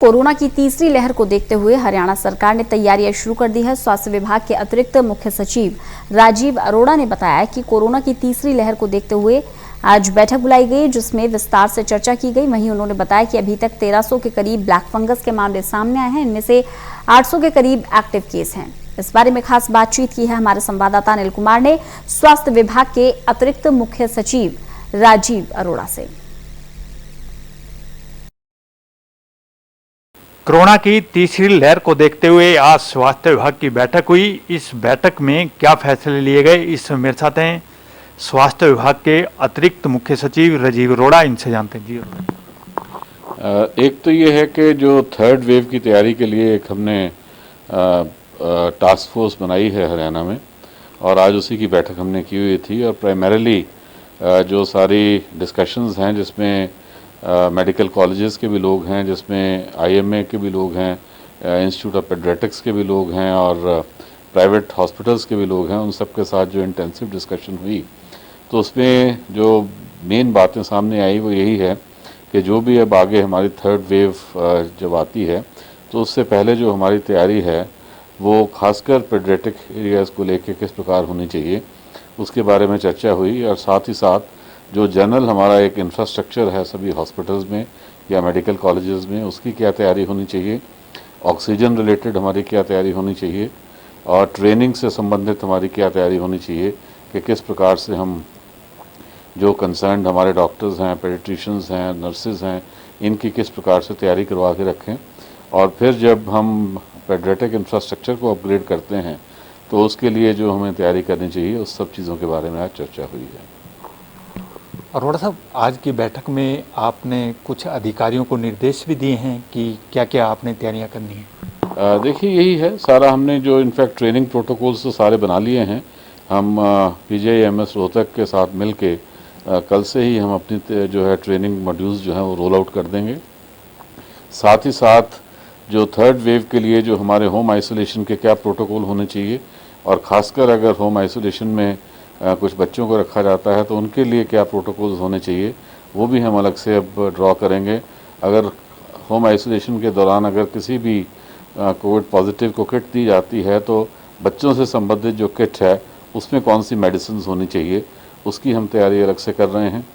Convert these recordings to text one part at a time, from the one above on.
Corona की तीसरी लहर को देखते हुए हरियाणा सरकार ने तैयारियां शुरू कर दी है। स्वास्थ्य विभाग के अतिरिक्त मुख्य सचिव राजीव अरोड़ा ने बताया कि कोरोना की तीसरी लहर को देखते हुए आज बैठक बुलाई गई, जिसमें विस्तार से चर्चा की गई। वहीं उन्होंने बताया कि अभी तक 1300 के करीब ब्लैक फंगस के मामले सामने आए हैं। इनमें से 800 के करीब एक्टिव केस हैं। इस बारे में खास बातचीत की है हमारे संवाददाता अनिल कुमार ने स्वास्थ्य विभाग के अतिरिक्त मुख्य सचिव राजीव अरोड़ा से। कोरोना की तीसरी लहर को देखते हुए आज स्वास्थ्य विभाग की बैठक हुई। इस बैठक में क्या फैसले लिए गए, इस मेरे साथ हैं स्वास्थ्य विभाग के अतिरिक्त मुख्य सचिव राजीव अरोड़ा। इनसे जानते हैं जी। एक तो ये है कि जो थर्ड वेव की तैयारी के लिए एक हमने टास्क फोर्स बनाई है हरियाणा में, और आज उसी की बैठक हमने की हुई थी। और प्राइमरीली जो सारी डिस्कशंस हैं, जिसमें मेडिकल कॉलेजेस के भी लोग हैं, जिसमें आईएमए के भी लोग हैं, इंस्टीट्यूट ऑफ पेडियाट्रिक्स के भी लोग हैं, और प्राइवेट हॉस्पिटल्स के भी लोग हैं, उन सब के साथ जो इंटेंसिव डिस्कशन हुई, तो उसमें जो मेन बातें सामने आई वो यही है कि जो भी अब आगे हमारी थर्ड वेव जब आती है, तो उससे पहले जो हमारी तैयारी है वो खासकर पेडियाट्रिक एरियाज़ को लेकर किस प्रकार होनी चाहिए, उसके बारे में चर्चा हुई। और साथ ही साथ जो जनरल हमारा एक इंफ्रास्ट्रक्चर है सभी हॉस्पिटल्स में या मेडिकल कॉलेजेस में, उसकी क्या तैयारी होनी चाहिए, ऑक्सीजन रिलेटेड हमारी क्या तैयारी होनी चाहिए, और ट्रेनिंग से संबंधित हमारी क्या तैयारी होनी चाहिए कि किस प्रकार से हम जो कंसर्न्ड हमारे डॉक्टर्स हैं, पेडियाट्रिशियंस हैं, नर्सेज हैं, इनकी किस प्रकार से तैयारी करवा के रखें। और फिर जब हम पेडियाट्रिक इंफ्रास्ट्रक्चर को अपग्रेड करते हैं तो उसके लिए जो हमें तैयारी करनी चाहिए, उस सब चीज़ों के बारे में आज चर्चा हुई है। अरोड़ा साहब, आज की बैठक में आपने कुछ अधिकारियों को निर्देश भी दिए हैं कि क्या क्या आपने तैयारियां करनी है? देखिए, यही है सारा, हमने जो इनफैक्ट ट्रेनिंग प्रोटोकॉल्स तो सारे बना लिए हैं। हम पीजीआईएमएस रोहतक के साथ मिल के कल से ही हम अपनी जो है ट्रेनिंग मॉड्यूल्स जो हैं वो रोल आउट कर देंगे। साथ ही साथ जो थर्ड वेव के लिए जो हमारे होम आइसोलेशन के क्या प्रोटोकॉल होने चाहिए, और ख़ासकर अगर होम आइसोलेशन में कुछ बच्चों को रखा जाता है तो उनके लिए क्या प्रोटोकॉल्स होने चाहिए, वो भी हम अलग से अब ड्रॉ करेंगे। अगर होम आइसोलेशन के दौरान अगर किसी भी कोविड पॉजिटिव को किट दी जाती है, तो बच्चों से संबंधित जो किट है उसमें कौन सी मेडिसिन होनी चाहिए, उसकी हम तैयारी अलग से कर रहे हैं।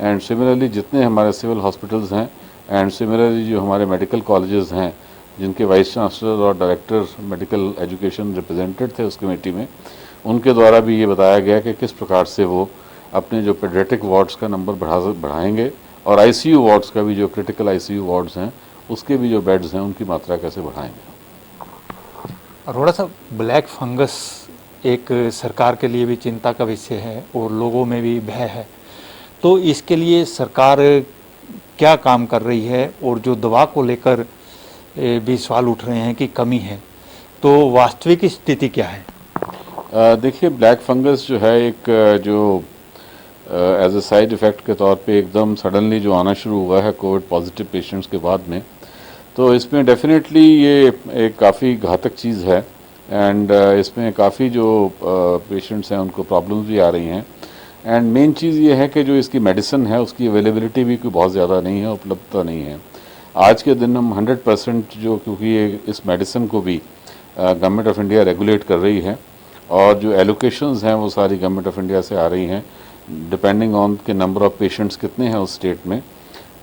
एंड सिमिलरली जितने हमारे सिविल हॉस्पिटल्स हैं, एंड सिमिलरली जो हमारे मेडिकल कॉलेजेस हैं, जिनके वाइस चांसलर और डायरेक्टर मेडिकल एजुकेशन रिप्रेजेंटेड थे उस कमेटी में, उनके द्वारा भी ये बताया गया कि किस प्रकार से वो अपने जो पेडियाट्रिक वार्ड्स का नंबर बढ़ाएंगे, और आईसीयू वार्ड्स का भी, जो क्रिटिकल आईसीयू वार्ड्स हैं उसके भी जो बेड्स हैं उनकी मात्रा कैसे बढ़ाएंगे। अरोड़ा साहब, ब्लैक फंगस एक सरकार के लिए भी चिंता का विषय है और लोगों में भी भय है, तो इसके लिए सरकार क्या काम कर रही है, और जो दवा को लेकर भी सवाल उठ रहे हैं कि कमी है, तो वास्तविक स्थिति क्या है? देखिए, ब्लैक फंगस जो है एक जो एज ए साइड इफ़ेक्ट के तौर पे एकदम सडनली जो आना शुरू हुआ है कोविड पॉजिटिव पेशेंट्स के बाद में, तो इसमें डेफिनेटली ये एक काफ़ी घातक चीज़ है। एंड इसमें काफ़ी जो पेशेंट्स हैं उनको प्रॉब्लम्स भी आ रही हैं। एंड मेन चीज़ ये है कि जो इसकी मेडिसिन है उसकी अवेलेबिलिटी भी कोई बहुत ज़्यादा नहीं है, उपलब्धता नहीं है। आज के दिन हम 100% जो, क्योंकि ये इस मेडिसिन को भी गवर्नमेंट ऑफ इंडिया रेगुलेट कर रही है, और जो एलोकेशंस हैं वो सारी गवर्नमेंट ऑफ इंडिया से आ रही हैं, डिपेंडिंग ऑन के नंबर ऑफ पेशेंट्स कितने हैं उस स्टेट में।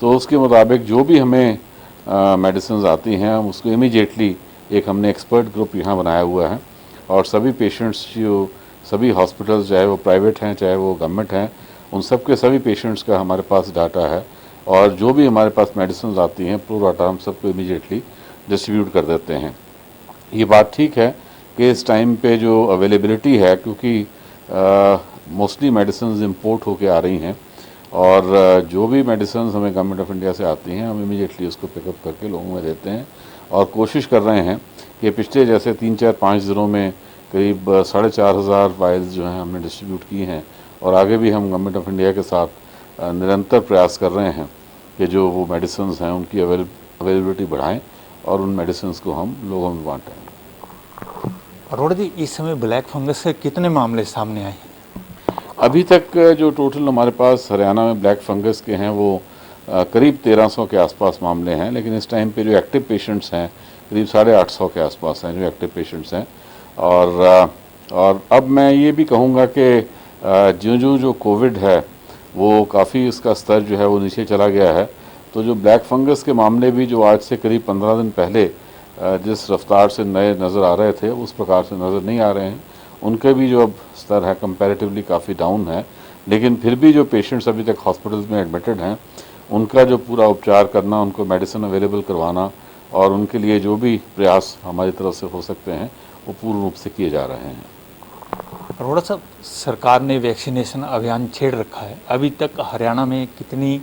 तो उसके मुताबिक जो भी हमें मेडिसिन आती हैं, हम उसको इमीडिएटली एक हमने एक्सपर्ट ग्रुप यहाँ बनाया हुआ है, और सभी पेशेंट्स जो सभी हॉस्पिटल्स, चाहे वो प्राइवेट हैं चाहे वो गवर्नमेंट हैं, उन सब के सभी पेशेंट्स का हमारे पास डाटा है, और जो भी हमारे पास मेडिसिन आती हैं प्रो डाटा हम सबको इमीडिएटली डिस्ट्रीब्यूट कर देते हैं। ये बात ठीक है कि इस टाइम पे जो अवेलेबिलिटी है, क्योंकि मोस्टली मेडिसिन इंपोर्ट होके आ रही हैं, और जो भी मेडिसिन हमें गवर्नमेंट ऑफ इंडिया से आती हैं हम इमीडिएटली उसको पिकअप करके लोगों में देते हैं, और कोशिश कर रहे हैं कि पिछले जैसे 3-4-5 दिनों में करीब 4,500 वायल्स जो हैं हमने डिस्ट्रीब्यूट की हैं, और आगे भी हम गवर्नमेंट ऑफ इंडिया के साथ निरंतर प्रयास कर रहे हैं कि जो वो मेडिसिन हैं उनकी अवेलेबिलिटी बढ़ाएं और उन मेडिसिन को हम लोगों में बांटें। अरोड़ा जी, इस समय ब्लैक फंगस के कितने मामले सामने आए? अभी तक जो टोटल हमारे पास हरियाणा में ब्लैक फंगस के हैं वो करीब 1300 के आसपास मामले हैं, लेकिन इस टाइम पे जो एक्टिव पेशेंट्स हैं करीब 850 के आसपास हैं जो एक्टिव पेशेंट्स हैं। और अब मैं ये भी कहूँगा कि जो कोविड है वो काफ़ी इसका स्तर जो है वो नीचे चला गया है, तो जो ब्लैक फंगस के मामले भी जो आज से करीब 15 दिन पहले जिस रफ्तार से नए नज़र आ रहे थे उस प्रकार से नज़र नहीं आ रहे हैं। उनके भी जो अब स्तर है कंपैरेटिवली काफ़ी डाउन है, लेकिन फिर भी जो पेशेंट्स अभी तक हॉस्पिटल्स में एडमिटेड हैं उनका जो पूरा उपचार करना, उनको मेडिसिन अवेलेबल करवाना और उनके लिए जो भी प्रयास हमारी तरफ से हो सकते हैं वो पूर्ण रूप से किए जा रहे हैं। अरोड़ा साहब, सरकार ने वैक्सीनेशन अभियान छेड़ रखा है, अभी तक हरियाणा में कितनी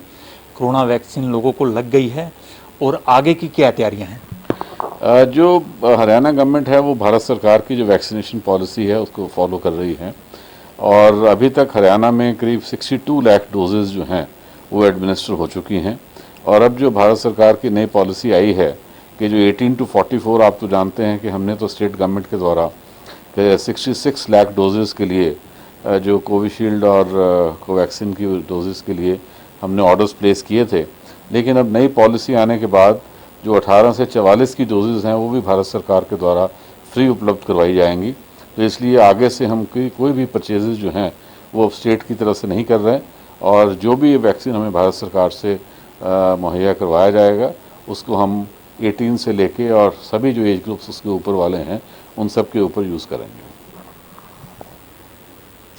कोरोना वैक्सीन लोगों को लग गई है और आगे की क्या तैयारियां हैं? जो हरियाणा गवर्नमेंट है वो भारत सरकार की जो वैक्सीनेशन पॉलिसी है उसको फॉलो कर रही है और अभी तक हरियाणा में करीब 62 लाख डोजेज़ जो हैं वो एडमिनिस्टर हो चुकी हैं। और अब जो भारत सरकार की नई पॉलिसी आई है कि जो 18 to 44, आप तो जानते हैं कि हमने तो स्टेट गवर्नमेंट के द्वारा 66 लाख डोजेज़ के लिए जो कोविशील्ड और कोवैक्सीन की डोजेज़ के लिए हमने ऑर्डर्स प्लेस किए थे, लेकिन अब नई पॉलिसी आने के बाद जो 18 से 44 की डोजेज़ हैं वो भी भारत सरकार के द्वारा फ्री उपलब्ध करवाई जाएंगी। तो इसलिए आगे से हम कोई भी परचेजेज जो हैं वो अब स्टेट की तरफ से नहीं कर रहे हैं और जो भी वैक्सीन हमें भारत सरकार से मुहैया करवाया जाएगा उसको हम 18 से लेके और सभी जो एज ग्रुप्स उसके ऊपर वाले हैं उन सब के ऊपर यूज़ करेंगे।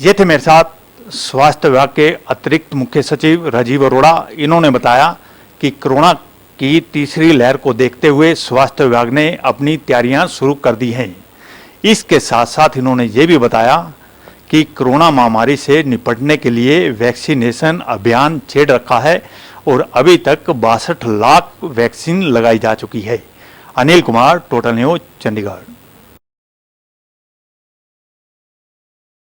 ये थे मेरे साथ स्वास्थ्य विभाग के अतिरिक्त मुख्य सचिव राजीव अरोड़ा। इन्होंने बताया कि कोरोना की तीसरी लहर को देखते हुए स्वास्थ्य विभाग ने अपनी तैयारियां शुरू कर दी हैं। इसके साथ साथ इन्होंने ये भी बताया कि कोरोना महामारी से निपटने के लिए वैक्सीनेशन अभियान छेड़ रखा है और अभी तक 62 लाख वैक्सीन लगाई जा चुकी है। Anil Kumar, total news, Chandigarh.